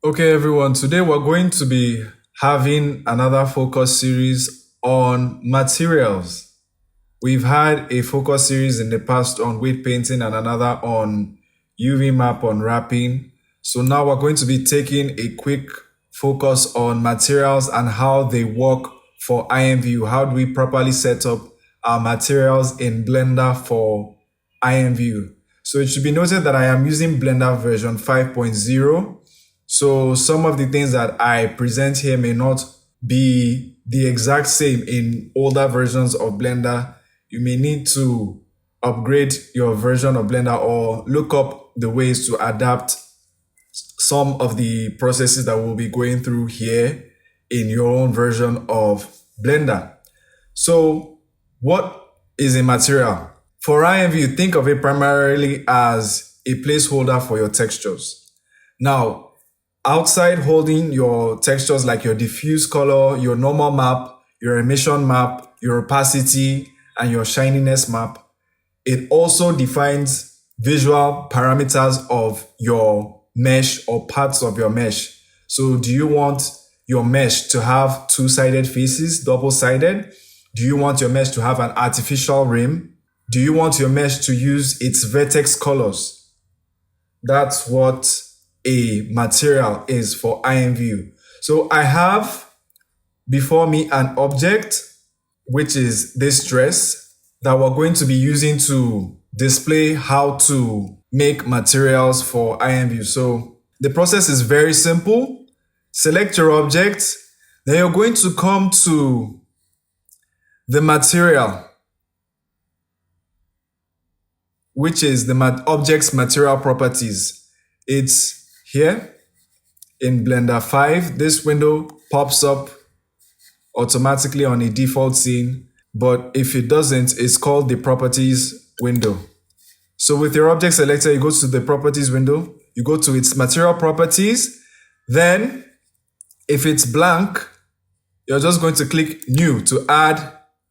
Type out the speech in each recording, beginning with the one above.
Okay, everyone, today we're going to be having another focus series on materials. We've had a focus series in the past on weight painting and another on UV map on wrapping. So now we're going to be taking a quick focus on materials and how they work for IMVU. How do we properly set up our materials in Blender for IMVU? So it should be noted that I am using Blender version 5.0. So some of the things that I present here may not be the exact same in older versions of Blender. You may need to upgrade your version of Blender or look up the ways to adapt some of the processes that we'll be going through here in your own version of Blender. So what is a material? For IMVU, think of it primarily as a placeholder for your textures. Now, outside holding your textures like your diffuse color, your normal map, your emission map, your opacity, and your shininess map, it also defines visual parameters of your mesh or parts of your mesh. So do you want your mesh to have two-sided faces, double-sided? Do you want your mesh to have an artificial rim? Do you want your mesh to use its vertex colors? That's what a material is for IMVU. So I have before me an object, which is this dress that we're going to be using to display how to make materials for IMVU. So the process is very simple. Select your object, then you're going to come to the material, which is the object's material properties. It's here in Blender 5. This window pops up automatically on a default scene, but if it doesn't, it's called the properties window. So with your object selector, you go to the properties window, you go to its material properties, then if it's blank, you're just going to click new to add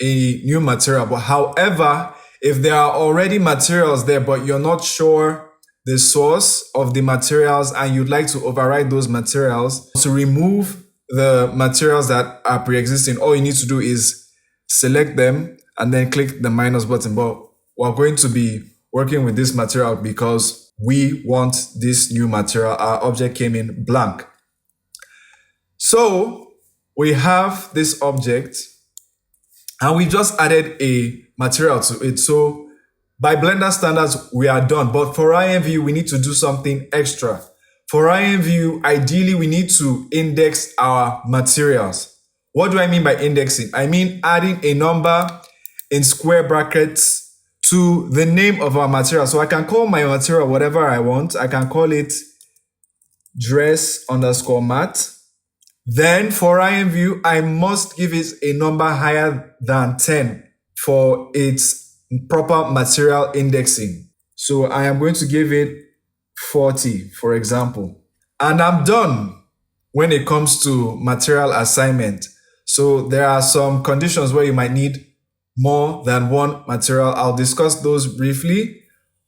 a new material. But however, if there are already materials there, but you're not sure the source of the materials and you'd like to override those materials, to remove the materials that are pre-existing, all you need to do is select them and then click the minus button. But we're going to be working with this material because we want this new material. Our object came in blank. So we have this object and we just added a material to it. So by Blender standards, we are done. But for IMVU, we need to do something extra. For IMVU, ideally, we need to index our materials. What do I mean by indexing? I mean adding a number in square brackets to the name of our material. So I can call my material whatever I want. I can call it dress underscore mat. Then for IMVU, I must give it a number higher than 10 for its proper material indexing. So I am going to give it 40, for example. And I'm done when it comes to material assignment. So there are some conditions where you might need more than one material. I'll discuss those briefly.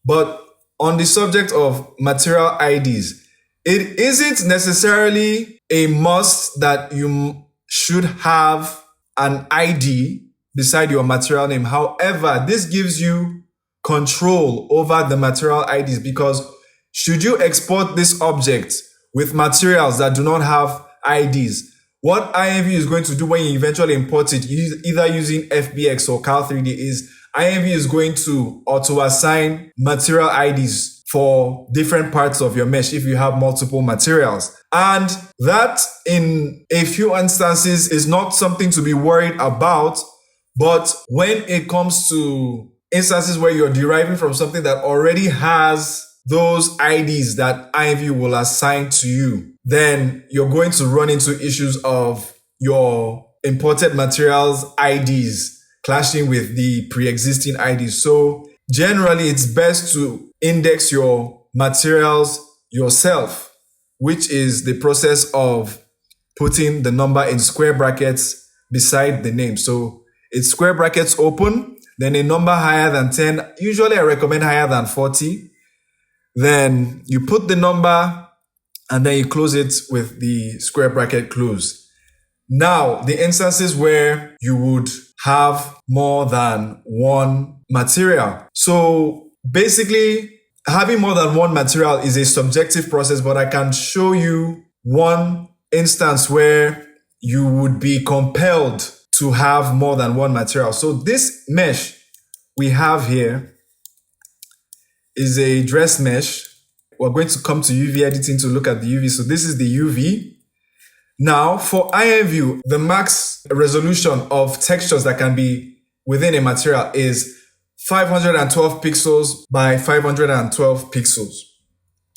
But on the subject of material IDs, it isn't necessarily a must that you should have an ID beside your material name. However, this gives you control over the material IDs because should you export this object with materials that do not have IDs, what IMVU is going to do when you eventually import it, either using FBX or Cal3D, is IMVU is going to auto-assign material IDs for different parts of your mesh if you have multiple materials. And that, in a few instances, is not something to be worried about. But when it comes to instances where you're deriving from something that already has those IDs that IMVU will assign to you, then you're going to run into issues of your imported materials IDs clashing with the pre-existing IDs. So generally, it's best to index your materials yourself, which is the process of putting the number in square brackets beside the name. So it's square brackets open, then a number higher than 10. Usually I recommend higher than 40. Then you put the number and then you close it with the square bracket close. Now, the instances where you would have more than one material. So basically, having more than one material is a subjective process, but I can show you one instance where you would be compelled to have more than one material. So this mesh we have here is a dress mesh. We're going to come to UV editing to look at the UV. So this is the UV. Now, for IMVU, the max resolution of textures that can be within a material is 512 pixels by 512 pixels.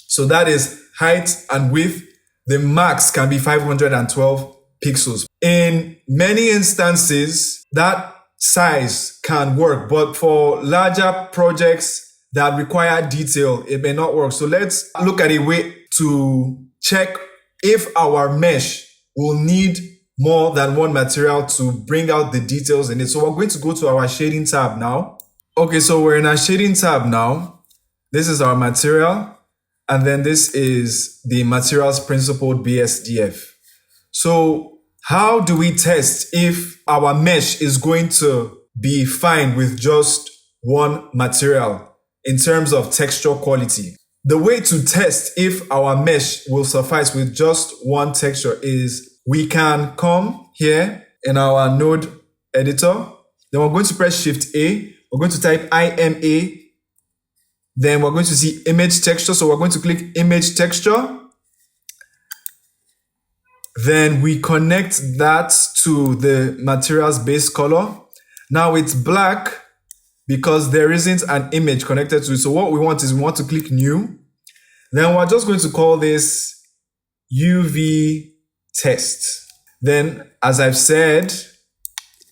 So that is height and width. The max can be 512 pixels. In many instances, that size can work, but for larger projects that require detail, it may not work. So let's look at a way to check if our mesh will need more than one material to bring out the details in it. So we're going to go to our shading tab now. Okay, so we're in our shading tab now. This is our material, and then this is the materials principled BSDF. So how do we test if our mesh is going to be fine with just one material in terms of texture quality? The way to test if our mesh will suffice with just one texture is we can come here in our node editor. Then we're going to press Shift A. We're going to type IMA. Then we're going to see image texture. So we're going to click image texture. Then we connect that to the material's base color. Now it's black because there isn't an image connected to it. So what we want is we want to click new. Then we're just going to call this UV test. Then, as I've said,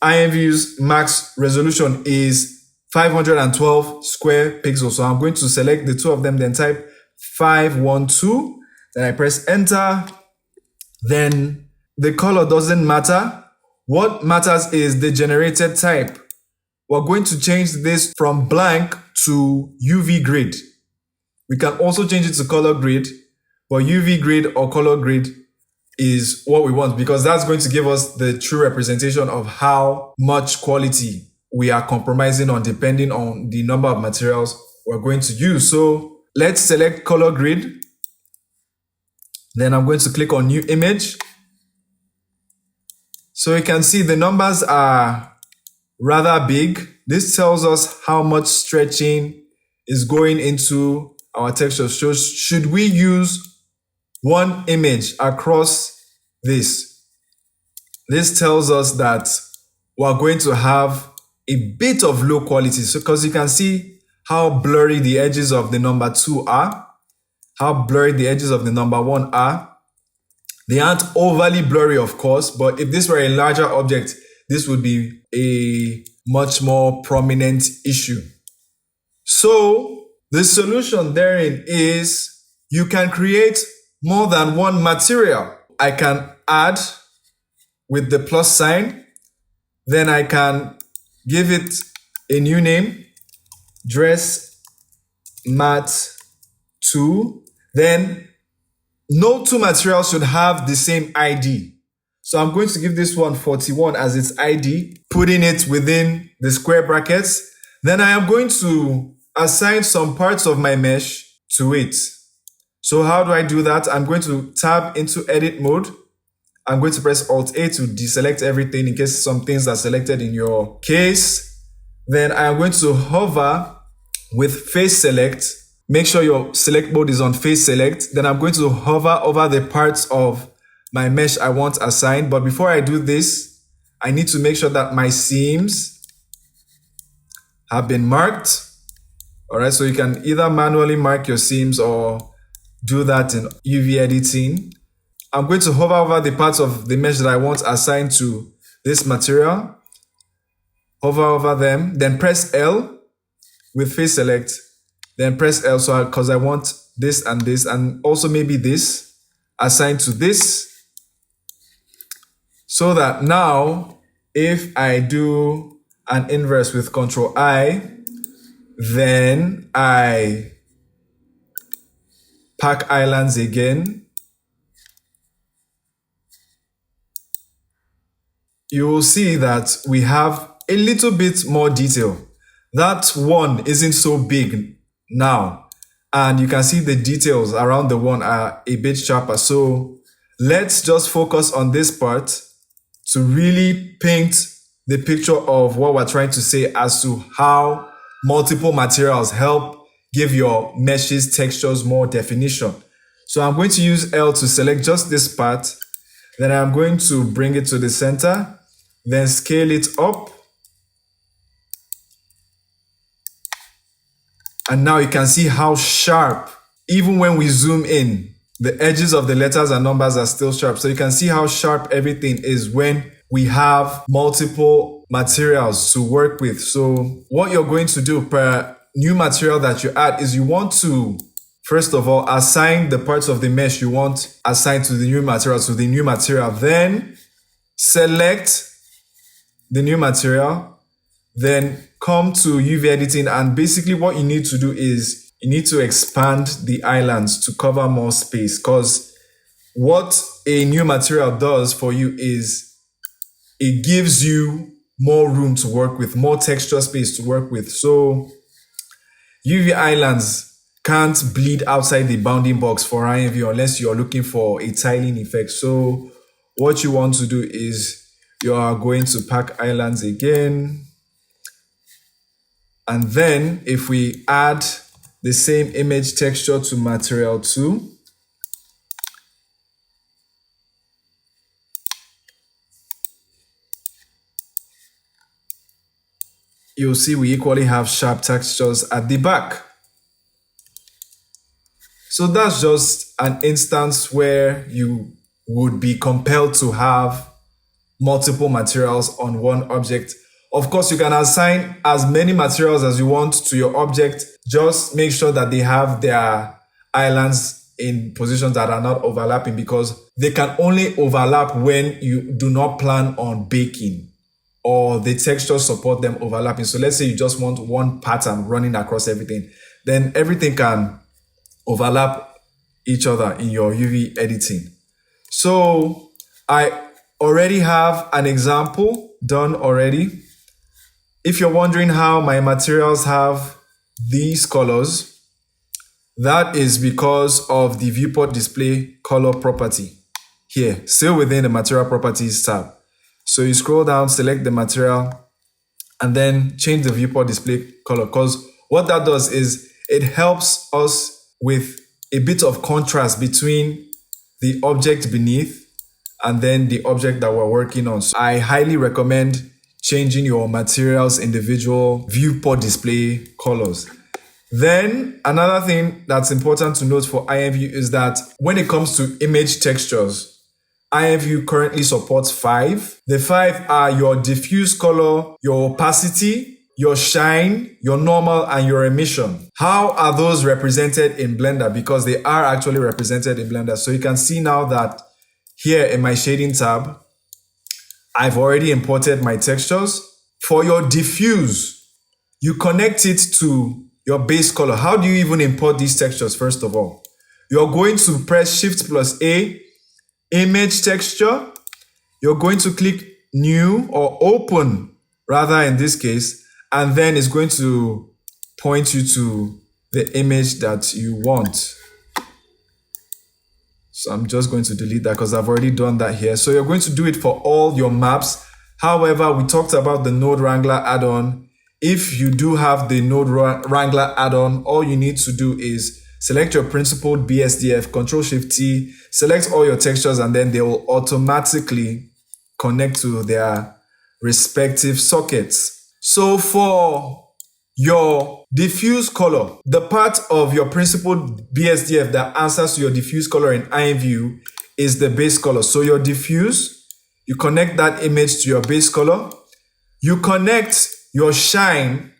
IMVU's max resolution is 512 square pixels. So I'm going to select the two of them, then type 512. Then I press enter. Then the color doesn't matter. What matters is the generated type. We're going to change this from blank to UV grid. We can also change it to color grid, but UV grid or color grid is what we want because that's going to give us the true representation of how much quality we are compromising on depending on the number of materials we're going to use. So let's select color grid. Then I'm going to click on new image. So you can see the numbers are rather big. This tells us how much stretching is going into our texture. So should we use one image across this? This tells us that we're going to have a bit of low quality. So because you can see how blurry the edges of the number 2 are, how blurry the edges of the number 1 are. They aren't overly blurry, of course, but if this were a larger object, this would be a much more prominent issue. So the solution therein is you can create more than one material. I can add with the plus sign. Then I can give it a new name, dress mat 2. Then no two materials should have the same ID. So I'm going to give this one 41 as its ID, putting it within the square brackets. Then I am going to assign some parts of my mesh to it. So how do I do that? I'm going to tab into edit mode. I'm going to press Alt A to deselect everything in case some things are selected in your case. Then I am going to hover with face select. Make sure your select mode is on face select. Then I'm going to hover over the parts of my mesh I want assigned. But before I do this, I need to make sure that my seams have been marked. All right, so you can either manually mark your seams or do that in UV editing. I'm going to hover over the parts of the mesh that I want assigned to this material. Hover over them, then press L with face select. Then press L because I want this and also maybe this assigned to this. So that now if I do an inverse with Ctrl I, then I pack islands again. you will see that we have a little bit more detail. That one isn't so big now. And you can see the details around the one are a bit sharper. So let's just focus on this part to really paint the picture of what we're trying to say as to how multiple materials help give your meshes textures more definition. So I'm going to use L to select just this part. Then I'm going to bring it to the center, then scale it up. And now you can see how sharp, even when we zoom in, the edges of the letters and numbers are still sharp. So you can see how sharp everything is when we have multiple materials to work with. So what you're going to do per new material that you add is you want to, first of all, assign the parts of the mesh you want assigned to the new material, Then select the new material, then come to UV editing. And basically what you need to do is you need to expand the islands to cover more space, because what a new material does for you is it gives you more room to work with, more texture space to work with. So UV islands can't bleed outside the bounding box for IMVU unless you're looking for a tiling effect. So what you want to do is you are going to pack islands again. And then if we add the same image texture to material 2, you'll see we equally have sharp textures at the back. So that's just an instance where you would be compelled to have multiple materials on one object. Of course, you can assign as many materials as you want to your object. Just make sure that they have their islands in positions that are not overlapping, because they can only overlap when you do not plan on baking or the textures support them overlapping. So let's say you just want one pattern running across everything, then everything can overlap each other in your UV editing. So I already have an example done already. If you're wondering how my materials have these colors, that is because of the viewport display color property here, still within the material properties tab. So you scroll down, select the material, and then change the viewport display color, because what that does is it helps us with a bit of contrast between the object beneath and then the object that we're working on. So I highly recommend changing your materials individual viewport display colors. Then another thing that's important to note for IMVU is that when it comes to image textures, IMVU currently supports 5. The 5 are your diffuse color, your opacity, your shine, your normal, and your emission. How are those represented in Blender? Because they are actually represented in Blender. So you can see now that here in my shading tab, I've already imported my textures. For your diffuse, you connect it to your base color. How do you even import these textures? First of all, you're going to press Shift plus A, image texture. You're going to click new or open, rather in this case, and then it's going to point you to the image that you want. So I'm just going to delete that because I've already done that here. So you're going to do it for all your maps. However, we talked about the Node Wrangler add-on. If you do have the Node Wrangler add-on, all you need to do is select your principled BSDF, Ctrl-Shift-T, select all your textures, and then they will automatically connect to their respective sockets. So for your diffuse color, the part of your principled BSDF that answers to your diffuse color in IMVU is the base color. So your diffuse, you connect that image to your base color. You connect your shine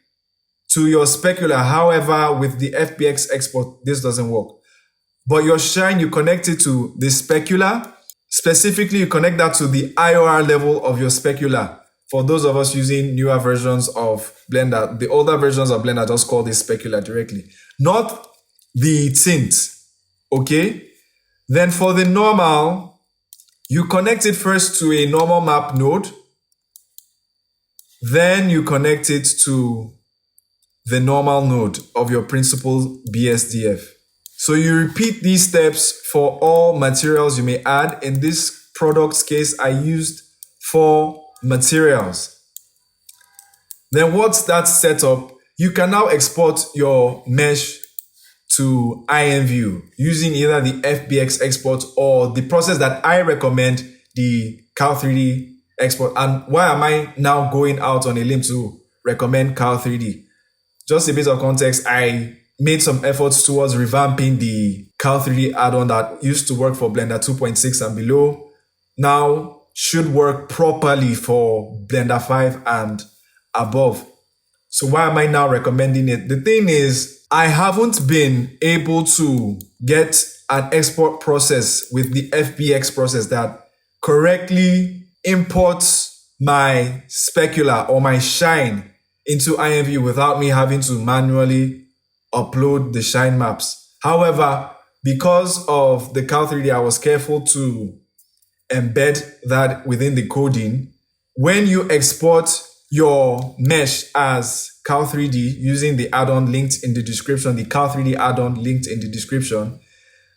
to your specular. However, with the FBX export, this doesn't work. But your shine, you connect it to the specular. Specifically, you connect that to the IOR level of your specular. For those of us using newer versions of Blender, the older versions of Blender just call this specular directly, not the tint, okay? Then for the normal, you connect it first to a normal map node. Then you connect it to the normal node of your principal BSDF. So you repeat these steps for all materials you may add. In this products case, I used 4 materials. Then once that's set up, you can now export your mesh to IMVU using either the FBX export or the process that I recommend, the Cal3D export. And why am I now going out on a limb to recommend Cal3D? Just a bit of context, I made some efforts towards revamping the Cal3D add-on that used to work for Blender 2.6 and below. Now should work properly for Blender 5 and above. So why am I now recommending it? The thing is, I haven't been able to get an export process with the FBX process that correctly imports my specular or my shine into IMVU without me having to manually upload the shine maps. However, because of the Cal3D, I was careful to embed that within the coding. When you export your mesh as Cal3D using the add-on linked in the description, the Cal3D add-on linked in the description,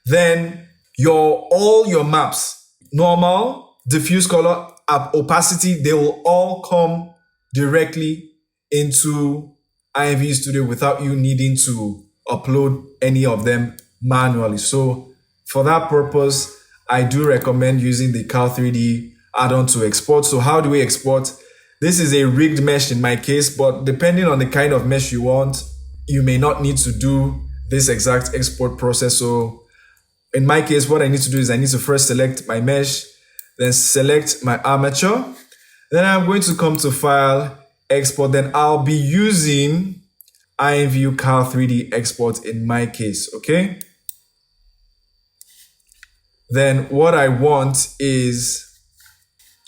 then all your maps, normal, diffuse color, opacity, they will all come directly into IMVU Studio without you needing to upload any of them manually. So for that purpose, I do recommend using the Cal3D add-on to export. So how do we export? This is a rigged mesh in my case, but depending on the kind of mesh you want, you may not need to do this exact export process. So in my case, what I need to do is I need to first select my mesh, then select my armature. Then I'm going to come to File, Export. Then I'll be using IMVU Cal3D export in my case, okay? Then what I want is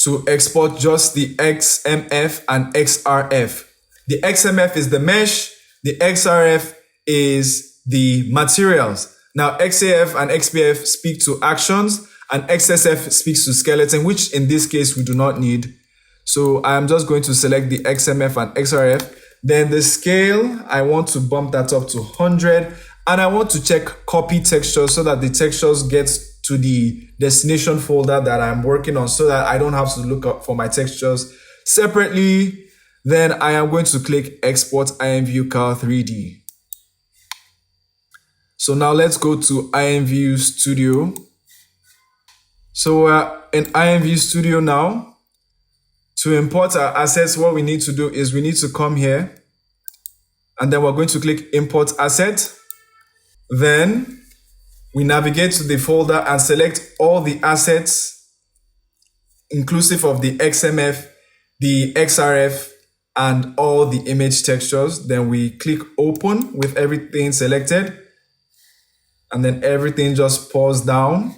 to export just the XMF and XRF. The XMF is the mesh, the XRF is the materials. Now XAF and XPF speak to actions and XSF speaks to skeleton, which in this case we do not need. So I'm just going to select the XMF and XRF. Then the scale, I want to bump that up to 100. And I want to check copy textures so that the textures get to the destination folder that I'm working on so that I don't have to look up for my textures separately. Then I am going to click Export IMVU Cal3D. So now let's go to IMVU Studio. So we're in IMVU Studio now. To import our assets, what we need to do is we need to come here and then we're going to click Import Asset. Then we navigate to the folder and select all the assets inclusive of the XMF, the XRF, and all the image textures. Then we click Open with everything selected. And then everything just pours down.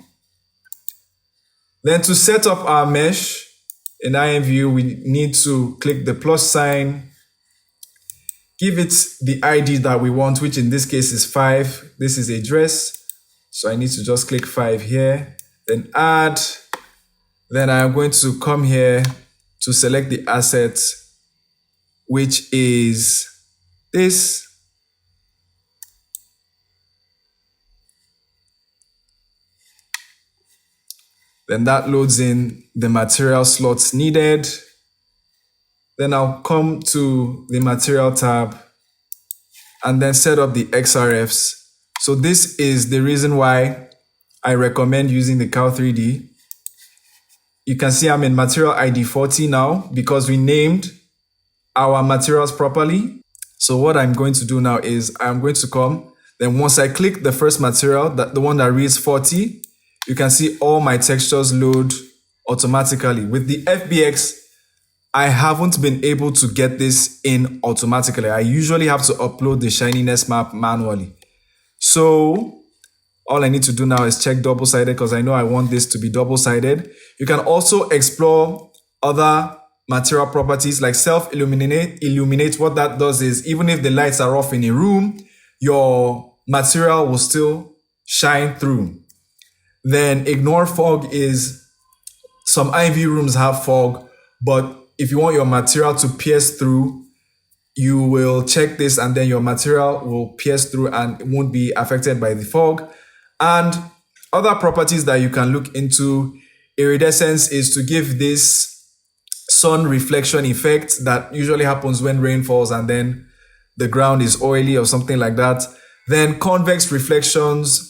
Then to set up our mesh in IMVU, we need to click the plus sign, give it the ID that we want, which in this case is 5. This is a dress. So I need to just click 5 here, then add. Then I'm going to come here to select the asset, which is this. Then that loads in the material slots needed. Then I'll come to the material tab and then set up the XRFs. So this is the reason why I recommend using the Cal3D. You can see I'm in material ID 40 now because we named our materials properly. So what I'm going to do now is I'm going to come. Then once I click the first material, the one that reads 40, you can see all my textures load automatically. With the FBX, I haven't been able to get this in automatically. I usually have to upload the shininess map manually. So all I need to do now is check double-sided because I know I want this to be double-sided. You can also explore other material properties like self-illuminate. What that does is even if the lights are off in a room, your material will still shine through. Then ignore fog is some IMVU rooms have fog, but if you want your material to pierce through, you will check this and then your material will pierce through and it won't be affected by the fog. And other properties that you can look into, iridescence is to give this sun reflection effect that usually happens when rain falls and then the ground is oily or something like that. Then convex reflections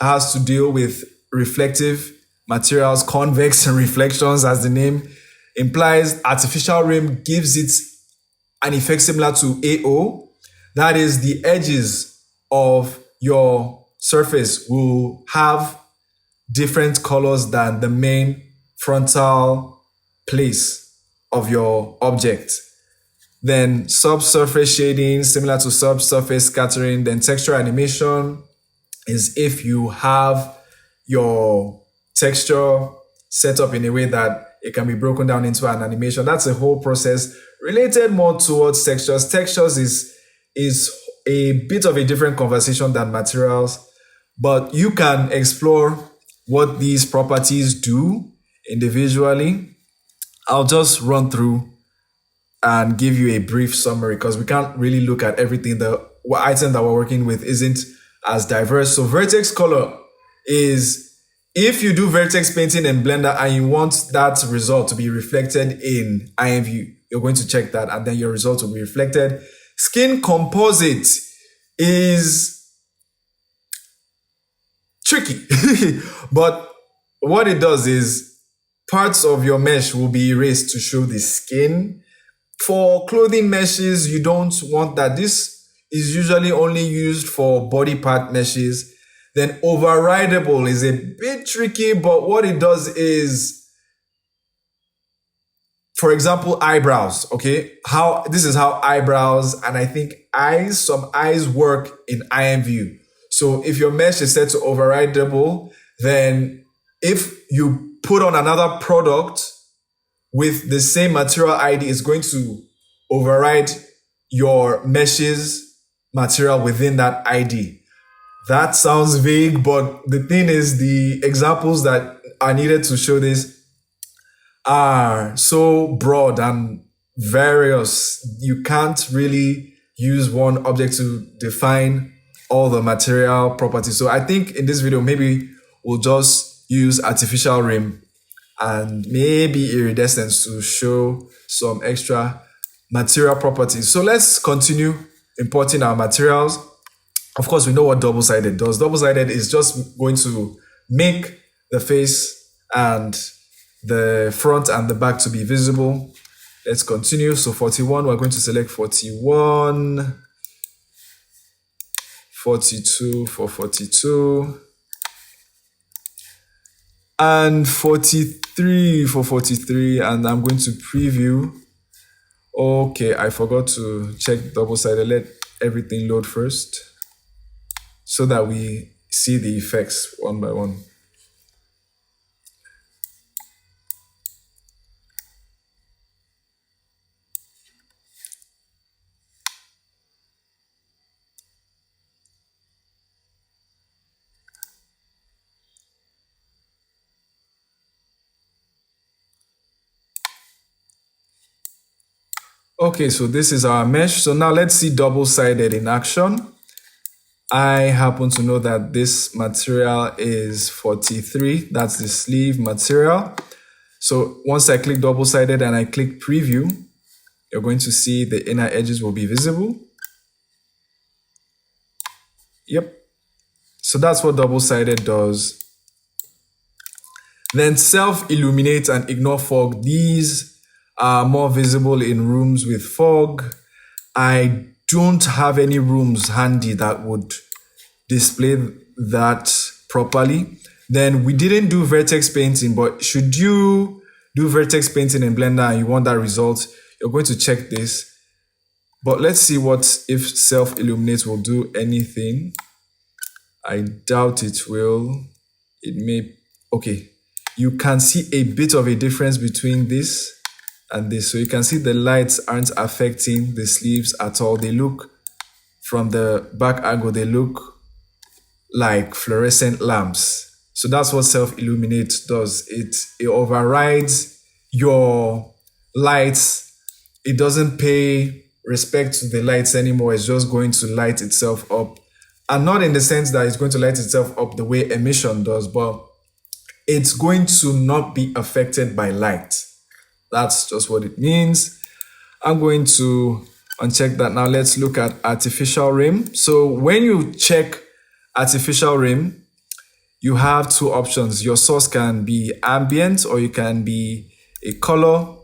has to deal with reflective materials. Convex reflections, as the name implies, artificial rim gives it an effect similar to AO. That is, the edges of your surface will have different colors than the main frontal place of your object. Then subsurface shading, similar to subsurface scattering. Then texture animation is if you have your texture set up in a way that it can be broken down into an animation. That's a whole process related more towards textures. Textures is a bit of a different conversation than materials, but you can explore what these properties do individually. I'll just run through and give you a brief summary because we can't really look at everything. The item that we're working with isn't as diverse. So vertex color is if you do vertex painting in Blender and you want that result to be reflected in IMVU, you're going to check that and then your result will be reflected. Skin composite is tricky, but what it does is parts of your mesh will be erased to show the skin. For clothing meshes, you don't want that. This is usually only used for body part meshes. Then overrideable is a bit tricky, but what it does is, for example, eyebrows, okay? This is how eyebrows and I think some eyes work in IMVU. So if your mesh is set to overrideable, then if you put on another product with the same material ID, it's going to override your mesh's material within that ID. That sounds vague, but the thing is, the examples that are needed to show this are so broad and various. You can't really use one object to define all the material properties. So I think in this video, maybe we'll just use artificial rim and maybe iridescence to show some extra material properties. So let's continue importing our materials. Of course, we know what double-sided does. Double-sided is just going to make the face and the front and the back to be visible. Let's continue. So 41, we're going to select 41, 42 for 42, and 43 for 43, and I'm going to preview. Okay, I forgot to check double-sided. Let everything load first so that we see the effects one by one. Okay, so this is our mesh. So now let's see double-sided in action. I happen to know that this material is 43. That's the sleeve material. So once I click double-sided and I click preview, you're going to see the inner edges will be visible. Yep. So that's what double-sided does. Then self-illuminate and ignore fog. These are more visible in rooms with fog. I don't have any rooms handy that would display that properly. Then we didn't do vertex painting, but should you do vertex painting in Blender and you want that result, you're going to check this. But let's see what if self-illuminate will do anything. I doubt it will. It may. Okay, you can see a bit of a difference between this and this. So you can see the lights aren't affecting the sleeves at all. They look, from the back angle, they look like fluorescent lamps. So that's what self-illuminate does. It overrides your lights, it doesn't pay respect to the lights anymore. It's just going to light itself up. And not in the sense that it's going to light itself up the way emission does, but it's going to not be affected by light. That's just what it means. I'm going to uncheck that now. Let's look at artificial rim. So when you check artificial rim, you have two options. Your source can be ambient or you can be a color.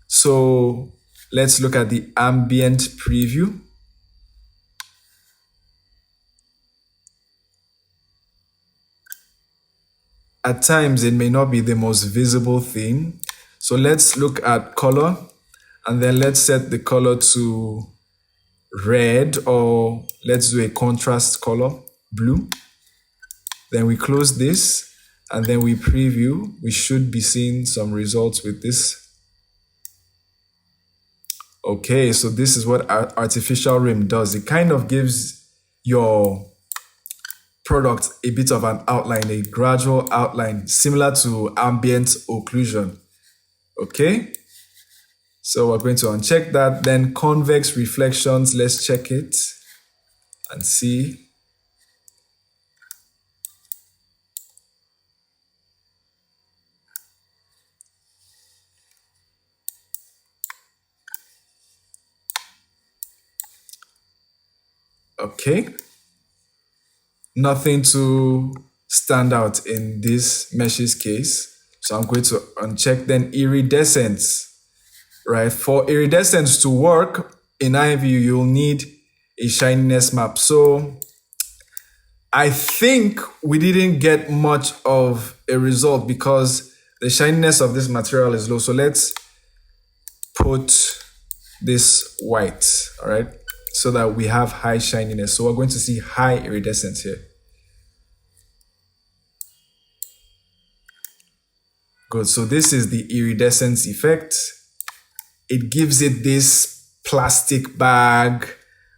So let's look at the ambient preview. At times, it may not be the most visible thing. So let's look at color, and then let's set the color to red, or let's do a contrast color, blue. Then we close this, and then we preview. We should be seeing some results with this. Okay, so this is what artificial rim does. It kind of gives your product a bit of an outline, a gradual outline, similar to ambient occlusion. Okay, so we're going to uncheck that. Then convex reflections, let's check it and see. Okay, nothing to stand out in this mesh's case. So I'm going to uncheck. Then iridescence, right? For iridescence to work in IMVU, you'll need a shininess map. So I think we didn't get much of a result because the shininess of this material is low. So let's put this white, all right? So that we have high shininess. So we're going to see high iridescence here. Good, so this is the iridescence effect. It gives it this plastic bag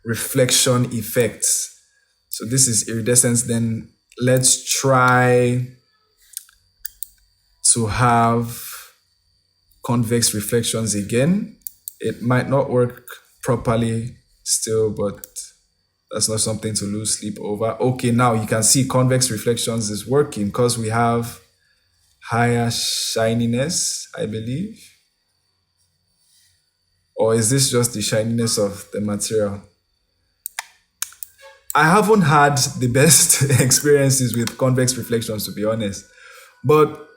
reflection effect. So this is iridescence. Then let's try to have convex reflections again. It might not work properly still, but that's not something to lose sleep over. Okay, now you can see convex reflections is working because we have higher shininess, I believe. Or is this just the shininess of the material? I haven't had the best experiences with convex reflections, to be honest, but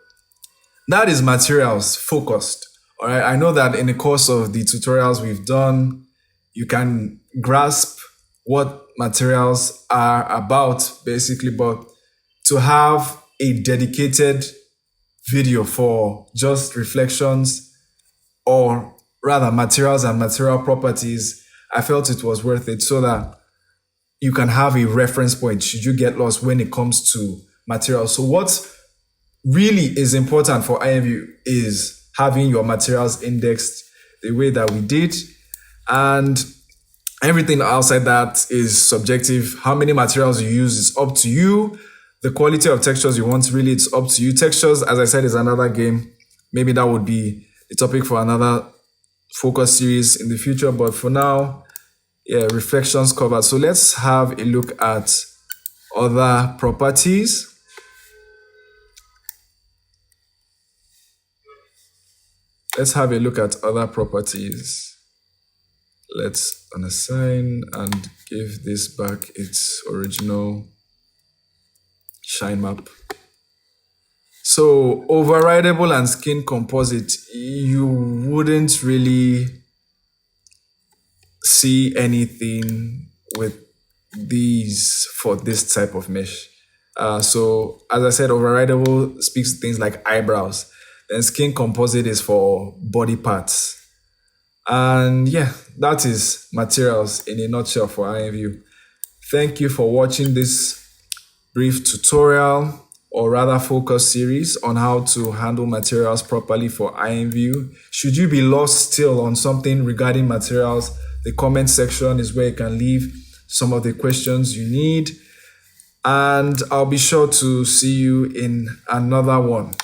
that is materials focused. All right, I know that in the course of the tutorials we've done, you can grasp what materials are about, basically, but to have a dedicated video for just reflections, or rather materials and material properties, I felt it was worth it so that you can have a reference point should you get lost when it comes to materials. So what really is important for IMVU is having your materials indexed the way that we did. And everything outside that is subjective. How many materials you use is up to you. The quality of textures you want, really, it's up to you. Textures, as I said, is another game. Maybe that would be a topic for another focus series in the future. But for now, yeah, reflections covered. So let's have a look at other properties. Let's have a look at other properties. Let's unassign and give this back its original shine map. So overrideable and skin composite, you wouldn't really see anything with these for this type of mesh. So as I said, overrideable speaks to things like eyebrows. Then skin composite is for body parts. And yeah, that is materials in a nutshell for IMVU. Thank you for watching this brief tutorial, or rather focus series on how to handle materials properly for IMVU. Should you be lost still on something regarding materials, the comment section is where you can leave some of the questions you need. And I'll be sure to see you in another one.